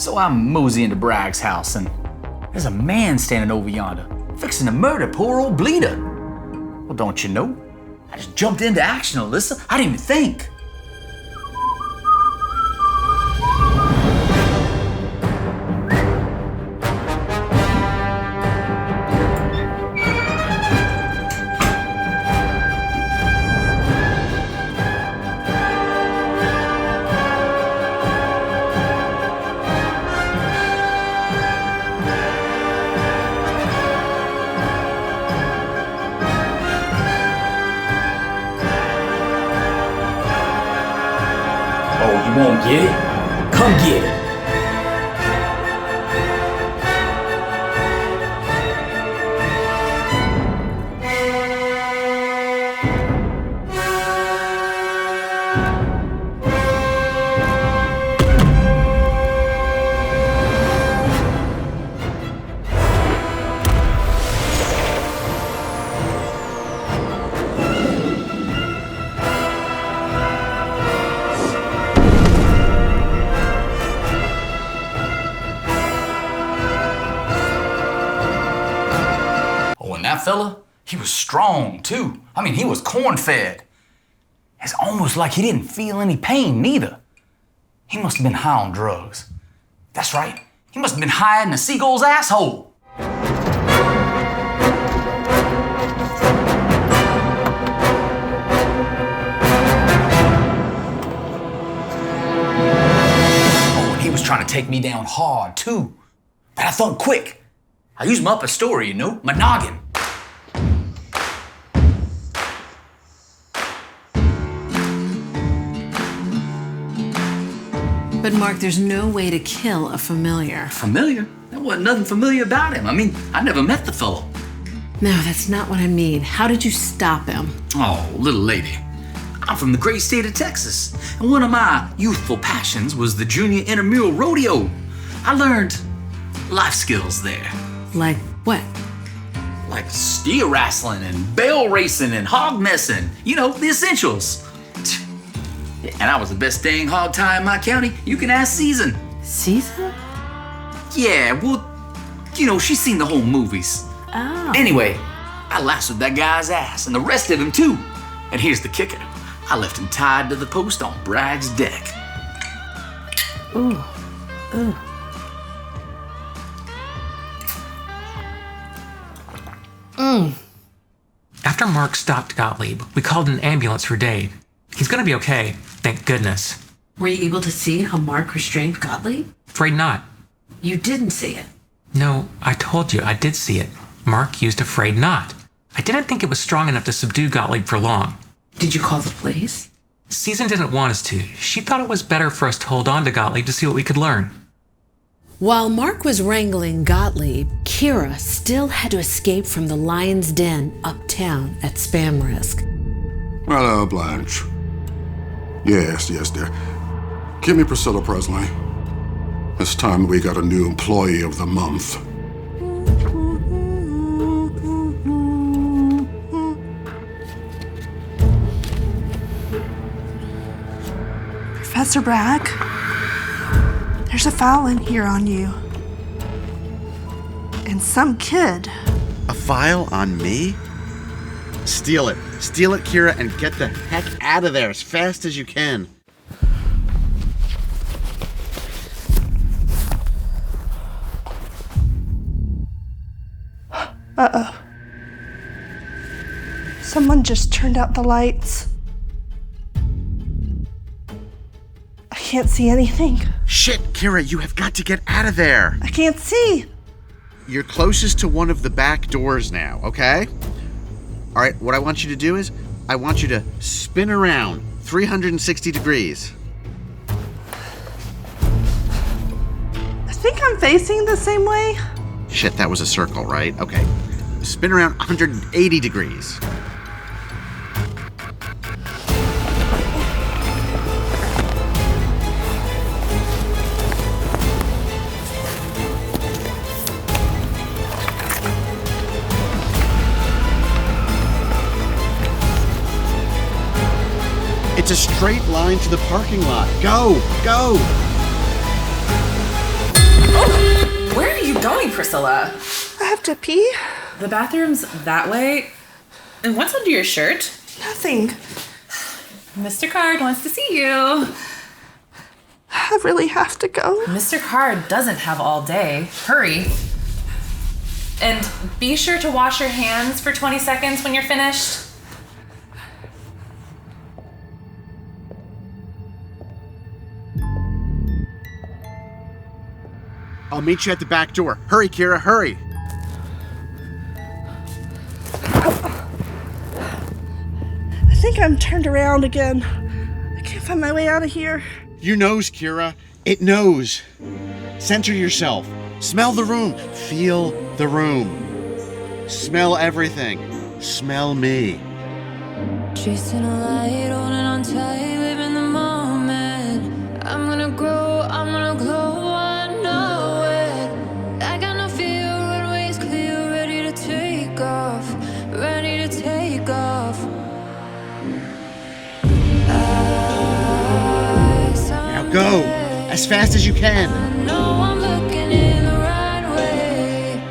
So I mosey into Bragg's house, and there's a man standing over yonder, fixing to murder poor old Bleeder. Well, don't you know? I just jumped into action, Alyssa. I didn't even think. You won't get it? Come get it. That fella, he was strong too. I mean, he was corn-fed. It's almost like he didn't feel any pain neither. He must have been high on drugs. That's right, he must have been high in the seagull's asshole. Oh, and he was trying to take me down hard too. But I thought quick. I used my upper story, you know, my noggin. But Mark, there's no way to kill a familiar. Familiar? There wasn't nothing familiar about him. I mean, I never met the fellow. No, that's not what I mean. How did you stop him? Oh, little lady. I'm from the great state of Texas, and one of my youthful passions was the junior intramural rodeo. I learned life skills there. Like what? Like steer wrestling and bell racing and hog messing. You know, the essentials. And I was the best dang hog tie in my county. You can ask Season. Season? Yeah, well, you know, she's seen the whole movies. Oh. Anyway, I lassoed that guy's ass and the rest of him too. And here's the kicker. I left him tied to the post on Bragg's deck. Ooh. Ooh. After Mark stopped Gottlieb, we called an ambulance for Dave. He's gonna be okay, thank goodness. Were you able to see how Mark restrained Gottlieb? Afraid not. You didn't see it. No, I told you I did see it. Mark used afraid not. I didn't think it was strong enough to subdue Gottlieb for long. Did you call the police? Season didn't want us to. She thought it was better for us to hold on to Gottlieb to see what we could learn. While Mark was wrangling Gottlieb, Kira still had to escape from the lion's den uptown at Spam Risk. Hello, Blanch. Yes, dear. Give me Priscilla Presley. This time we got a new employee of the month. Professor Bragg, there's a file in here on you. And some kid. A file on me? Steal it. Steal it, Kira, and get the heck out of there as fast as you can. Uh-oh. Someone just turned out the lights. I can't see anything. Shit, Kira, you have got to get out of there. I can't see. You're closest to one of the back doors now, okay? All right, what I want you to do is, I want you to spin around 360 degrees. I think I'm facing the same way. Shit, that was a circle, right? Okay. Spin around 180 degrees. It's a straight line to the parking lot. Go! Go! Oh, where are you going, Priscilla? I have to pee. The bathroom's that way. And what's under your shirt? Nothing. Mr. Card wants to see you. I really have to go. Mr. Card doesn't have all day. Hurry. And be sure to wash your hands for 20 seconds when you're finished. I'll meet you at the back door. Hurry, Kira, hurry. I think I'm turned around again. I can't find my way out of here. You knows, Kira. It knows. Center yourself. Smell the room. Feel the room. Smell everything. Smell me. Chasing a light, holding on tight, living the moment. I'm gonna grow, I'm gonna glow, I know it. I got no fear, runway's clear, ready to take off, ready to take off. Now go, as fast as you can. I know I'm looking in the right way.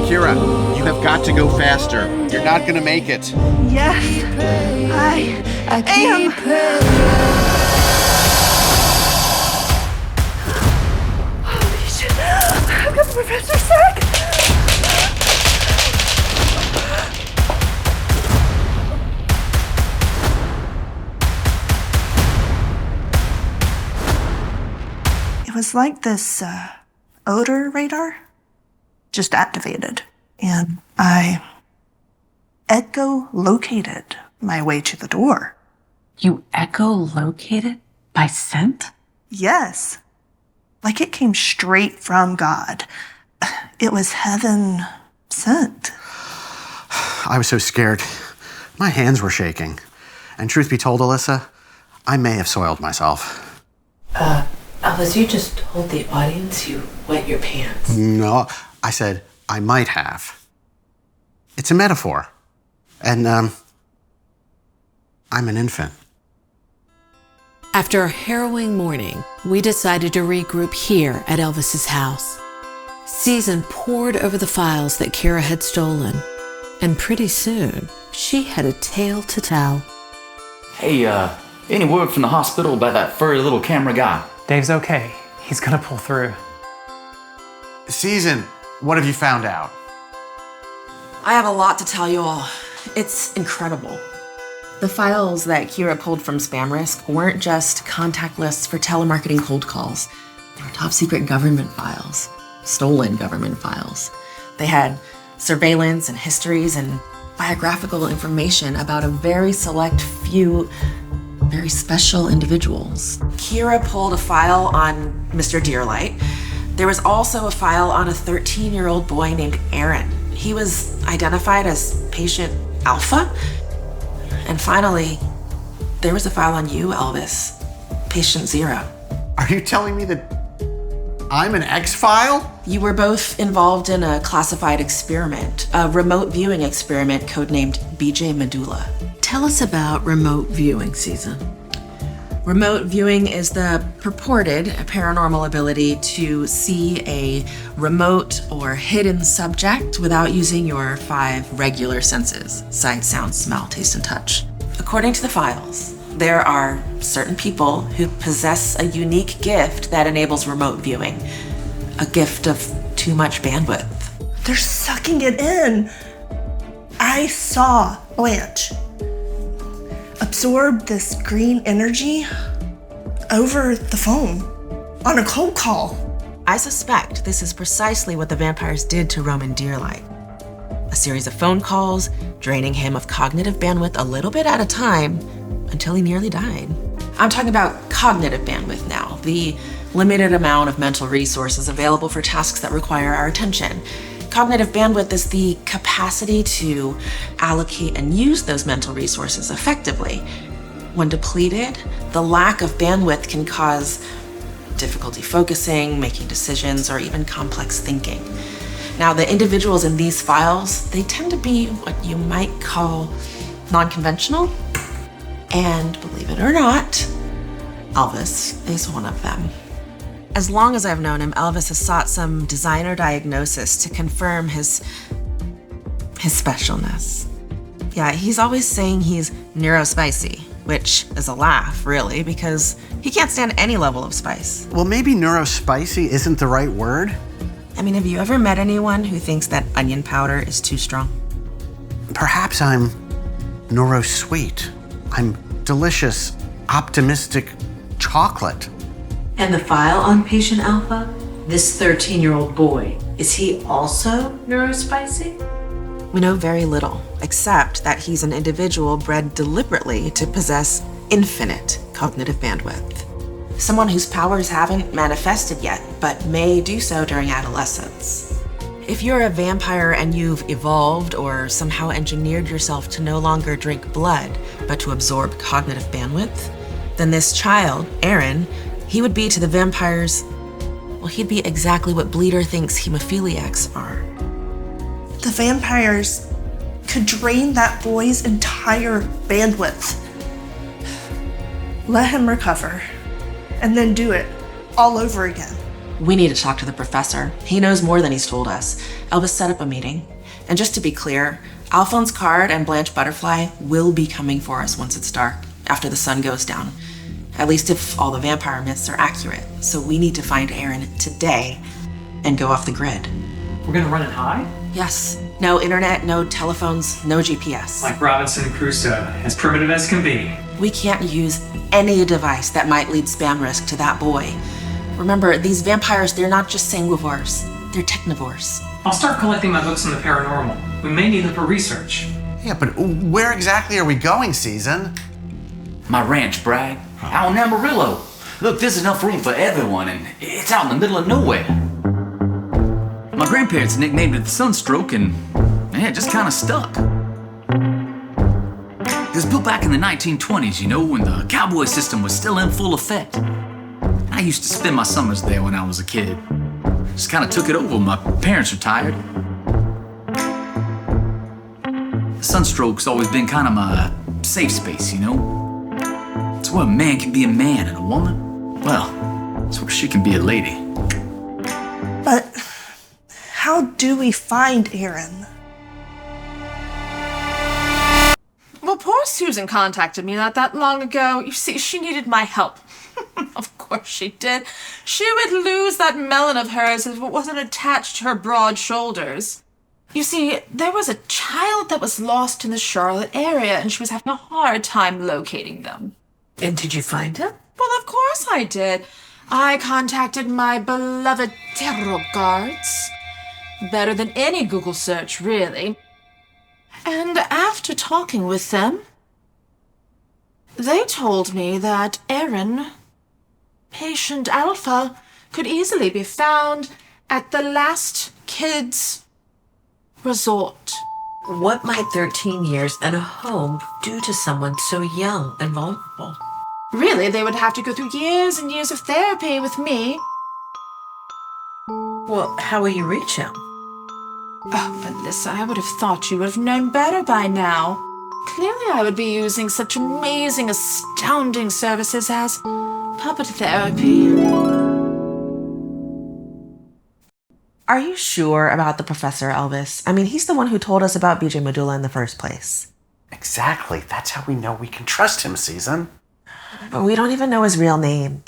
Kira, you have got to go faster. You're not gonna make it. Yes, I am. Holy shit. I've got the professor's sack. It was like this odor radar just activated, and I echolocated my way to the door. You echolocated by scent? Yes. Like it came straight from God. It was heaven sent. I was so scared. My hands were shaking. And truth be told, Alyssa, I may have soiled myself. Elvis, you just told the audience you wet your pants. No, I said I might have. It's a metaphor. And, I'm an infant. After a harrowing morning, we decided to regroup here at Elvis's house. Season pored over the files that Kira had stolen, and pretty soon, she had a tale to tell. Hey, any word from the hospital about that furry little camera guy? Dave's okay. He's gonna pull through. Season, what have you found out? I have a lot to tell you all. It's incredible. The files that Kira pulled from Spam Risk weren't just contact lists for telemarketing cold calls. They were top secret government files, stolen government files. They had surveillance and histories and biographical information about a very select few very special individuals. Kira pulled a file on Mr. Deerlight. There was also a file on a 13-year-old boy named Aaron. He was identified as patient Alpha. And finally, there was a file on you, Elvis, patient 0. Are you telling me that I'm an X-file? You were both involved in a classified experiment, a remote viewing experiment codenamed BJ Medulla. Tell us about remote viewing, Season. Remote viewing is the purported paranormal ability to see a remote or hidden subject without using your 5 regular senses: sight, sound, smell, taste, and touch. According to the files, there are certain people who possess a unique gift that enables remote viewing, a gift of too much bandwidth. They're sucking it in. I saw Blanch absorb this green energy over the phone on a cold call. I suspect this is precisely what the vampires did to Roman Deerlight. A series of phone calls, draining him of cognitive bandwidth a little bit at a time until he nearly died. I'm talking about cognitive bandwidth now, the limited amount of mental resources available for tasks that require our attention. Cognitive bandwidth is the capacity to allocate and use those mental resources effectively. When depleted, the lack of bandwidth can cause difficulty focusing, making decisions, or even complex thinking. Now, the individuals in these files, they tend to be what you might call non-conventional. And believe it or not, Elvis is one of them. As long as I've known him, Elvis has sought some designer diagnosis to confirm his specialness. Yeah, he's always saying he's neurospicy, which is a laugh, really, because he can't stand any level of spice. Well, maybe neurospicy isn't the right word. I mean, have you ever met anyone who thinks that onion powder is too strong? Perhaps I'm neurosweet. I'm delicious, optimistic chocolate. And the file on patient Alpha? This 13-year-old boy, is he also neurospicy? We know very little, except that he's an individual bred deliberately to possess infinite cognitive bandwidth. Someone whose powers haven't manifested yet, but may do so during adolescence. If you're a vampire and you've evolved or somehow engineered yourself to no longer drink blood, but to absorb cognitive bandwidth, then this child, Aaron, he would be to the vampires, well, he'd be exactly what Bleeder thinks hemophiliacs are. The vampires could drain that boy's entire bandwidth. Let him recover, and then do it all over again. We need to talk to the professor. He knows more than he's told us. Elvis set up a meeting. And just to be clear, Alphonse Card and Blanch Butterfly will be coming for us once it's dark, after the sun goes down. At least if all the vampire myths are accurate. So we need to find Aaron today and go off the grid. We're gonna run and hide? Yes. No internet, no telephones, no GPS. Like Robinson Crusoe, as primitive as can be. We can't use any device that might lead spam risk to that boy. Remember, these vampires, they're not just sanguivores, they're technivores. I'll start collecting my books on the paranormal. We may need them for research. Yeah, but where exactly are we going, Season? My ranch, Bragg. Out in Amarillo. Look, there's enough room for everyone, and it's out in the middle of nowhere. My grandparents nicknamed it the Sunstroke, and yeah, it just kind of stuck. It was built back in the 1920s, you know, when the cowboy system was still in full effect. I used to spend my summers there when I was a kid. Just kind of took it over when my parents retired. The Sunstroke's always been kind of my safe space, you know? It's where a man can be a man and a woman, well, it's where she can be a lady. But how do we find Aaron? Well, poor Susan contacted me not that long ago. You see, she needed my help. Of course she did. She would lose that melon of hers if it wasn't attached to her broad shoulders. You see, there was a child that was lost in the Charlotte area, and she was having a hard time locating them. And did you find him? Well, of course I did. I contacted my beloved tarot cards. Better than any Google search, really. And after talking with them, they told me that Aaron, patient Alpha, could easily be found at the last kid's resort. What might 13 years and a home do to someone so young and vulnerable? Really, they would have to go through years and years of therapy with me. Well, how will you reach him? Oh, Alyssa, I would have thought you would have known better by now. Clearly I would be using such amazing, astounding services as puppet therapy. Are you sure about the professor, Elvis? I mean, he's the one who told us about BJ Medulla in the first place. Exactly. That's how we know we can trust him, Season. But we don't even know his real name.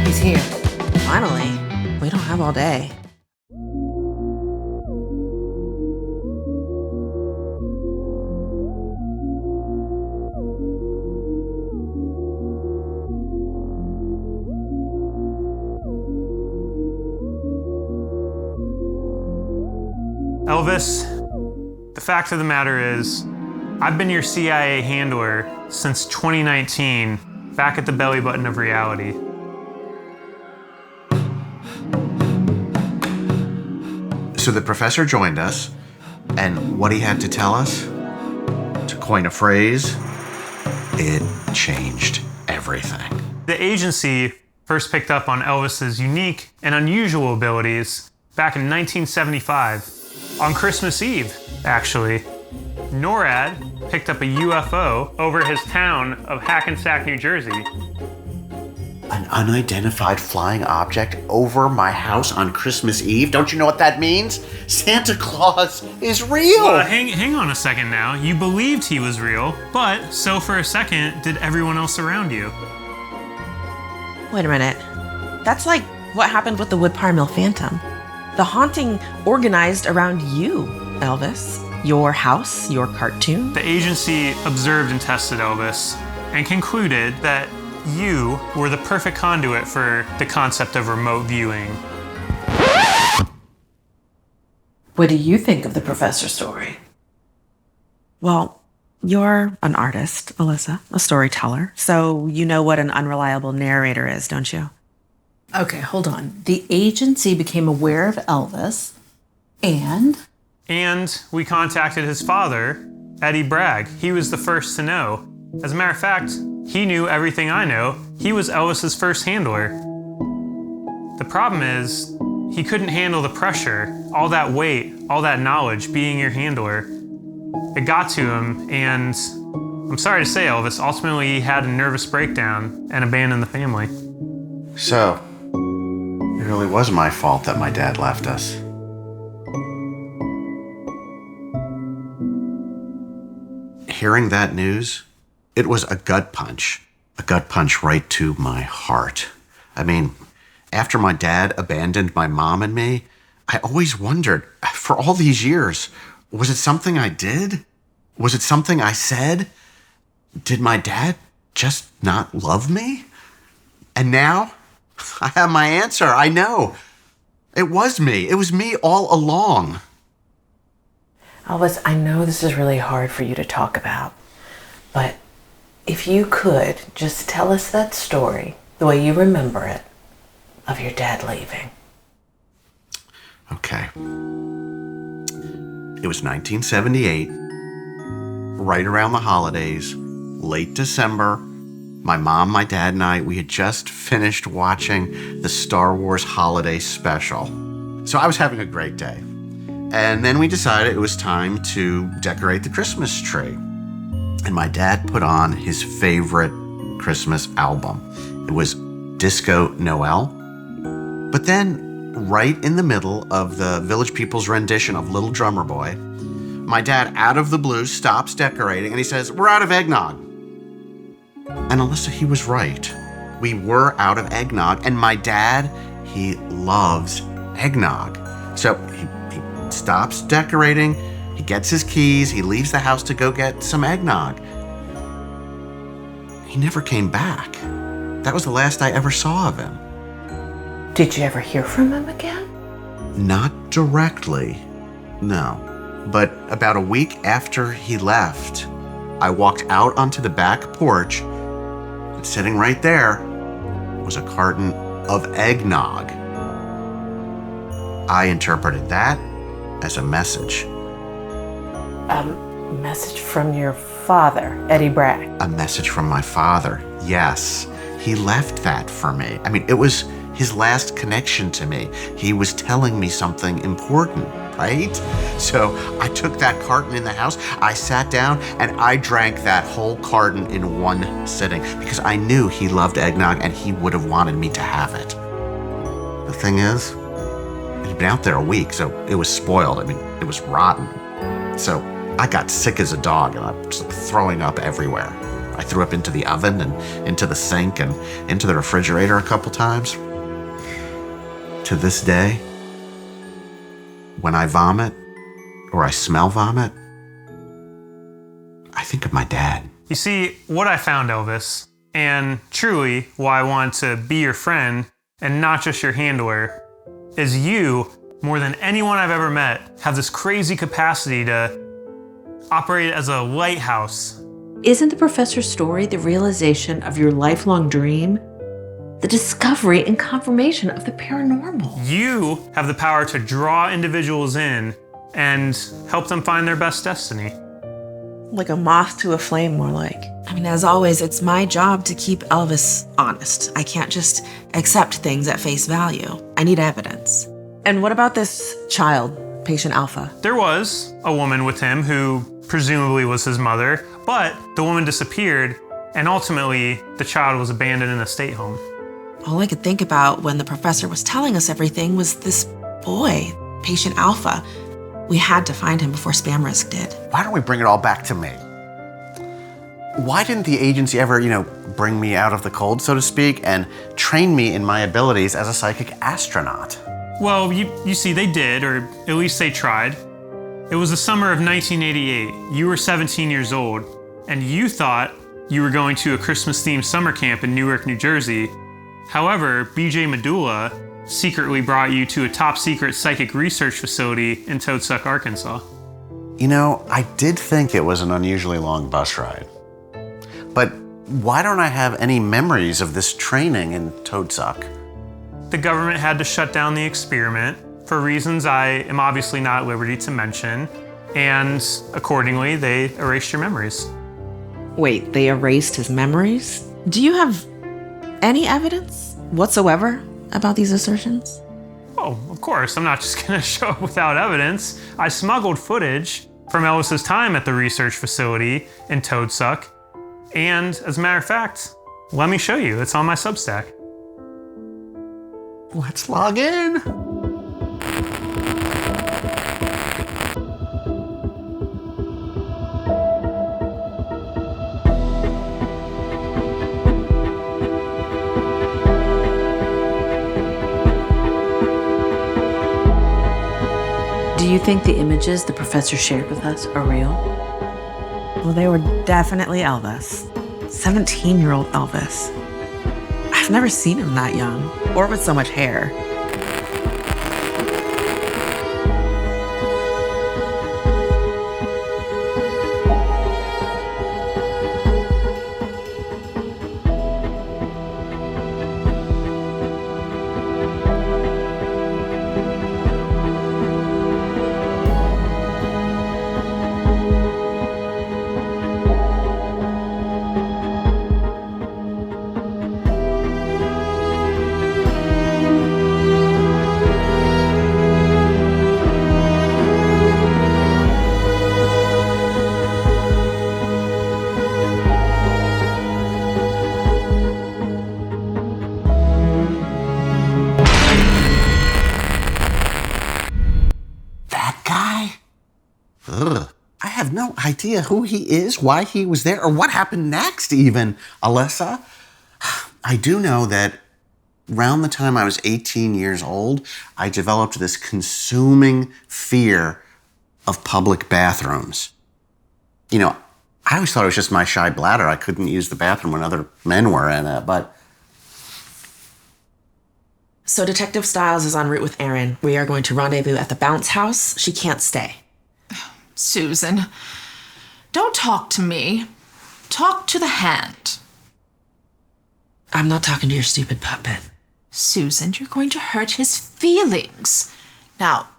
He's here. Finally. We don't have all day. Elvis, the fact of the matter is, I've been your CIA handler since 2019, back at the belly button of reality. So the professor joined us, And what he had to tell us, to coin a phrase, it changed everything. The agency first picked up on Elvis's unique and unusual abilities back in 1975, on Christmas Eve, actually. NORAD picked up a UFO over his town of Hackensack, New Jersey. An unidentified flying object over my house on Christmas Eve? Don't you know what that means? Santa Claus is real! Well, hang on a second now. You believed he was real, but so for a second did everyone else around you. Wait a minute. That's like what happened with the Woodpire Mill Phantom. The haunting organized around you, Elvis. Your house, your cartoon. The agency observed and tested Elvis and concluded that you were the perfect conduit for the concept of remote viewing. What do you think of the professor story? Well, you're an artist, Alyssa, a storyteller, so you know what an unreliable narrator is, don't you? Okay, hold on. The agency became aware of Elvis, and we contacted his father, Eddie Bragg. He was the first to know. As a matter of fact, he knew everything I know. He was Elvis's first handler. The problem is, he couldn't handle the pressure, all that weight, all that knowledge being your handler. It got to him, and I'm sorry to say, Elvis, ultimately he had a nervous breakdown and abandoned the family. So, it really was my fault that my dad left us. Hearing that news, it was a gut punch right to my heart. I mean, after my dad abandoned my mom and me, I always wondered, for all these years, was it something I did? Was it something I said? Did my dad just not love me? And now, I have my answer. I know. It was me. It was me all along. Elvis, I know this is really hard for you to talk about, but if you could just tell us that story, the way you remember it, of your dad leaving. Okay. It was 1978, right around the holidays, late December. My mom, my dad, and I, we had just finished watching the Star Wars holiday special. So I was having a great day. And then we decided it was time to decorate the Christmas tree. And my dad put on his favorite Christmas album. It was Disco Noel. But then, right in the middle of the Village People's rendition of Little Drummer Boy, my dad, out of the blue, stops decorating and he says, "We're out of eggnog." And Alyssa, he was right. We were out of eggnog, and my dad, he loves eggnog. So he stops decorating, he gets his keys, he leaves the house to go get some eggnog. He never came back. That was the last I ever saw of him. Did you ever hear from him again? Not directly, no. But about a week after he left, I walked out onto the back porch, and sitting right there was a carton of eggnog. I interpreted that as a message. A message from your father, Eddie Bragg. A message from my father, yes. He left that for me. I mean, it was his last connection to me. He was telling me something important, right? So I took that carton in the house, I sat down, and I drank that whole carton in one sitting because I knew he loved eggnog and he would have wanted me to have it. The thing is, it had been out there a week, so it was spoiled. I mean, it was rotten. So I got sick as a dog and I was throwing up everywhere. I threw up into the oven and into the sink and into the refrigerator a couple times. To this day, when I vomit or I smell vomit, I think of my dad. You see, what I found, Elvis, and truly why I want to be your friend and not just your handler, is you, more than anyone I've ever met, have this crazy capacity to operate as a lighthouse. Isn't the professor's story the realization of your lifelong dream? The discovery and confirmation of the paranormal. You have the power to draw individuals in and help them find their best destiny. Like a moth to a flame, more like. I mean, as always, it's my job to keep Elvis honest. I can't just accept things at face value. I need evidence. And what about this child, patient Alpha? There was a woman with him who presumably was his mother, but the woman disappeared, and ultimately the child was abandoned in a state home. All I could think about when the professor was telling us everything was this boy, patient Alpha. We had to find him before Spam Risk did. Why don't we bring it all back to me? Why didn't the agency ever, bring me out of the cold, so to speak, and train me in my abilities as a psychic astronaut? Well, you see, they did, or at least they tried. It was the summer of 1988. You were 17 years old, and you thought you were going to a Christmas-themed summer camp in Newark, New Jersey. However, BJ Medulla secretly brought you to a top-secret psychic research facility in Toadsuck, Arkansas. I did think it was an unusually long bus ride. But why don't I have any memories of this training in Toadsuck? The government had to shut down the experiment for reasons I am obviously not at liberty to mention, and accordingly, they erased your memories. Wait, they erased his memories? Do you have any evidence whatsoever about these assertions? Oh, of course. I'm not just going to show up without evidence. I smuggled footage from Elvis's time at the research facility in Toadsuck. And as a matter of fact, let me show you. It's on my Substack. Let's log in. Do you think the images the professor shared with us are real? Well, they were definitely Elvis. 17-year-old Elvis. I've never seen him that young, or with so much hair. Idea who he is, why he was there, or what happened next even, Alyssa. I do know that around the time I was 18 years old, I developed this consuming fear of public bathrooms. I always thought it was just my shy bladder. I couldn't use the bathroom when other men were in it, but... So Detective Styles is en route with Erin. We are going to rendezvous at the bounce house. She can't stay. Susan, don't talk to me. Talk to the hand. I'm not talking to your stupid puppet. Susan, you're going to hurt his feelings. Now,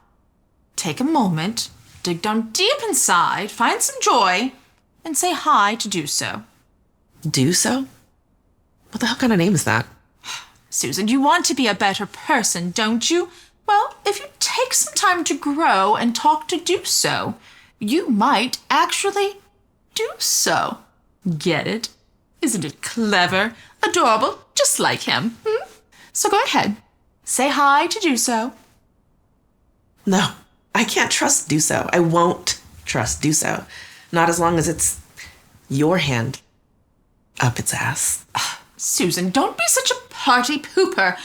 take a moment, dig down deep inside, find some joy, and say hi to Do So. Do So? What the hell kind of name is that? Susan, you want to be a better person, don't you? Well, if you take some time to grow and talk to Do So, you might actually do so. Get it? Isn't it clever, adorable, just like him? So go ahead. Say hi to Do So. No, I can't trust Do So. I won't trust Do So. Not as long as it's your hand up its ass. Susan, don't be such a party pooper.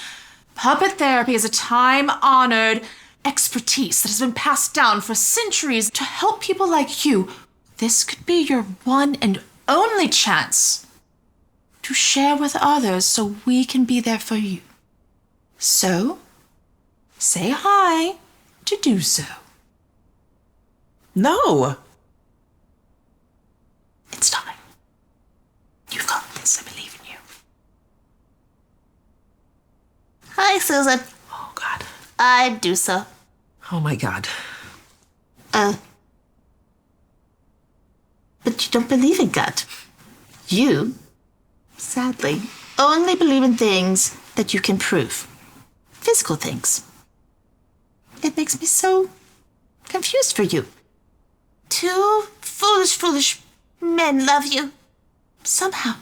Puppet therapy is a time-honored expertise that has been passed down for centuries to help people like you. This could be your one and only chance to share with others so we can be there for you. So, say hi to Do So. No. It's time. You've got this. I believe in you. Hi, Susan. Oh, God. I Do So. Oh, my God. But you don't believe in God. You, sadly, only believe in things that you can prove. Physical things. It makes me so confused for you. Two foolish men love you. Somehow.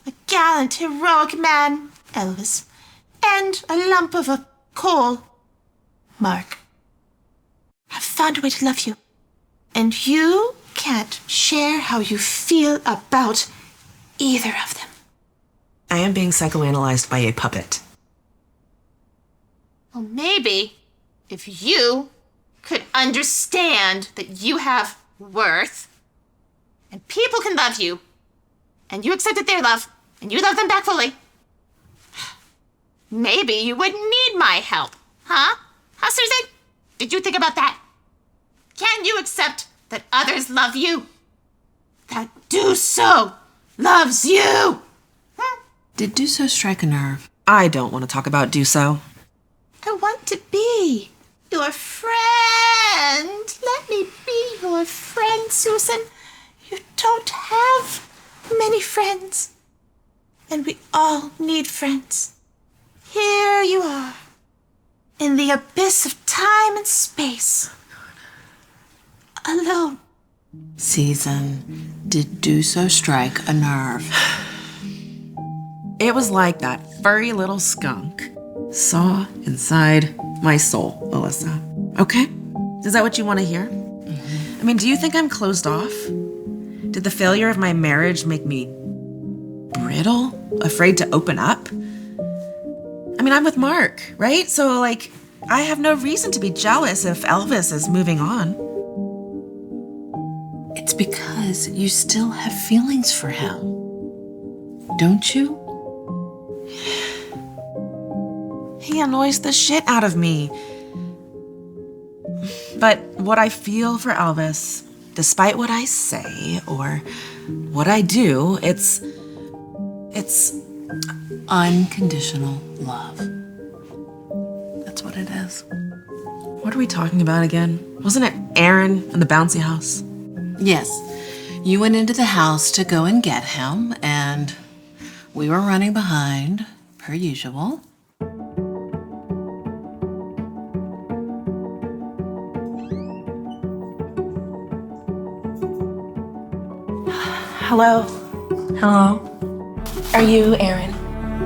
A gallant, heroic man, Elvis, and a lump of a coal, Mark, have found a way to love you. And you can't share how you feel about either of them. I am being psychoanalyzed by a puppet. Well, maybe if you could understand that you have worth, and people can love you, and you accepted their love, and you love them back fully, maybe you wouldn't need my help, huh? Huh, Susan? Did you think about that? Can you accept that others love you? That Do So loves you? Did Do So strike a nerve? I don't want to talk about Do So. I want to be your friend. Let me be your friend, Susan. You don't have many friends. And we all need friends. Here you are, in the abyss of time and space. Alone. Season, did Do So strike a nerve? It was like that furry little skunk saw inside my soul, Alyssa. Okay? Is that what you want to hear? I mean, do you think I'm closed off? Did the failure of my marriage make me brittle? Afraid to open up? I mean, I'm with Mark, right? So, like, I have no reason to be jealous if Elvis is moving on. It's because you still have feelings for him. Don't you? He annoys the shit out of me. But what I feel for Elvis, despite what I say or what I do, it's unconditional love. That's what it is. What are we talking about again? Wasn't it Aaron and the bouncy house? Yes. You went into the house to go and get him, and we were running behind, per usual. Hello. Hello. Are you Aaron?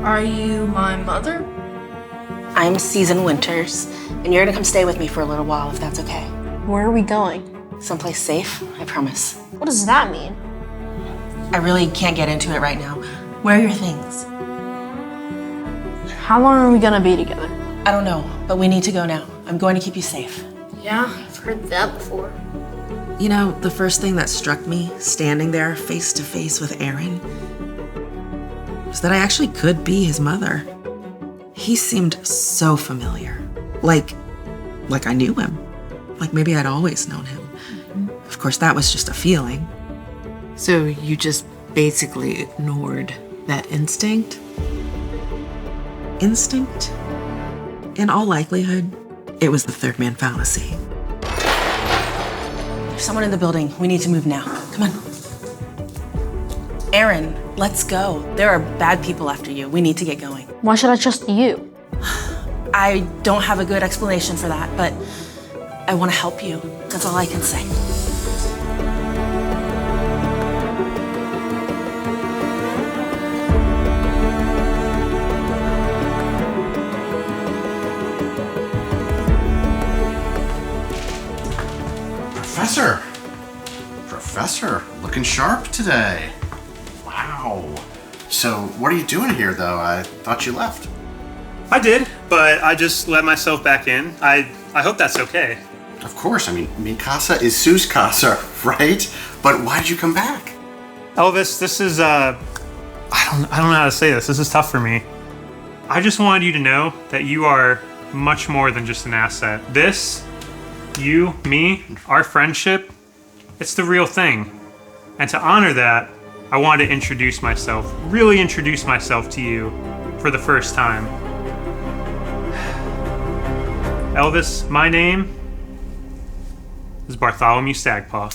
Are you my mother? I'm Season Winters, and you're gonna come stay with me for a little while, if that's okay. Where are we going? Someplace safe, I promise. What does that mean? I really can't get into it right now. Where are your things? How long are we gonna be together? I don't know, but we need to go now. I'm going to keep you safe. Yeah, I've heard that before. You know, the first thing that struck me, standing there face to face with Aaron, was that I actually could be his mother. He seemed so familiar. Like I knew him. Like maybe I'd always known him. Of course, that was just a feeling. So you just basically ignored that instinct? Instinct? In all likelihood, it was the third man fallacy. There's someone in the building. We need to move now. Come on. Aaron, let's go. There are bad people after you. We need to get going. Why should I trust you? I don't have a good explanation for that, but I want to help you. That's all I can say. Professor, looking sharp today. Wow. So, what are you doing here, though? I thought you left. I did, but I just let myself back in. I hope that's okay. Of course. I mean, mi casa is sus casa, right? But why did you come back? Elvis, this is I don't know how to say this. This is tough for me. I just wanted you to know that you are much more than just an asset. This, you, me, our friendship, it's the real thing. And to honor that, I wanted to introduce myself, really introduce myself to you for the first time. Elvis, my name is Bartholomew Stagpaw.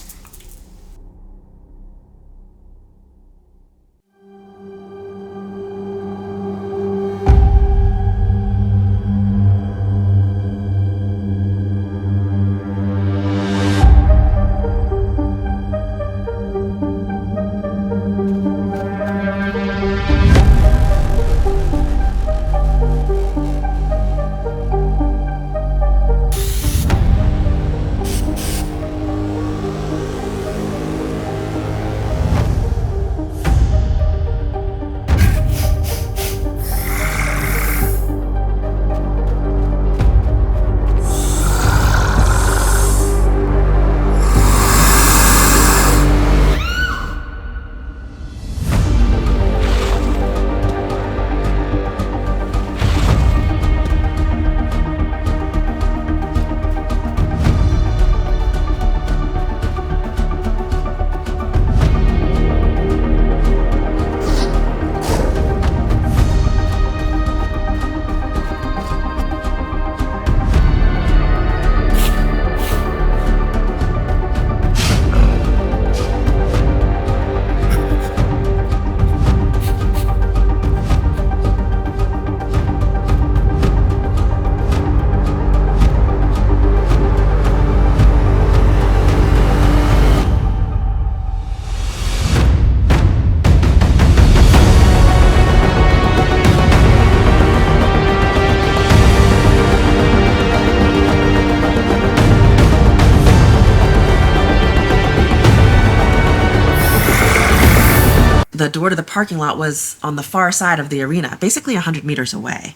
The door to the parking lot was on the far side of the arena, basically 100 meters away.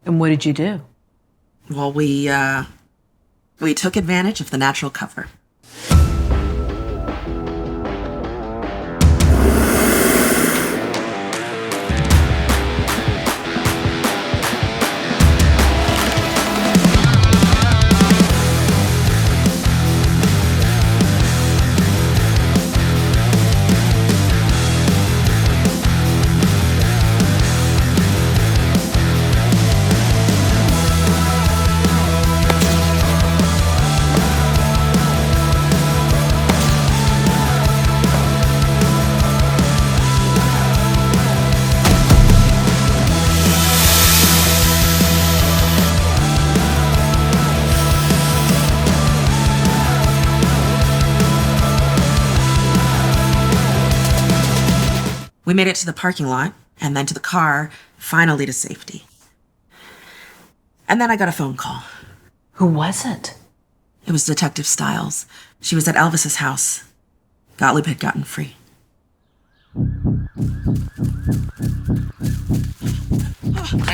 And what did you do? Well, we took advantage of the natural cover. We made it to the parking lot, and then to the car, finally to safety. And then I got a phone call. Who was it? It was Detective Stiles. She was at Elvis's house. Gottlieb had gotten free. Man,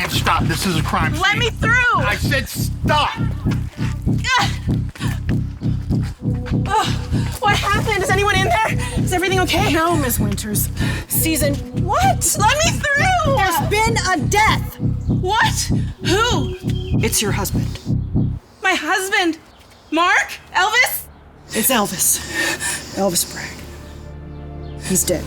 stop. This is a crime scene. Let me through! I said stop! What happened? Is anyone in there? Is everything okay? No, Miss Winters. Season. What? Let me through! There's been a death. What? Who? It's your husband. My husband? Mark? Elvis? It's Elvis. Elvis Bragg. He's dead.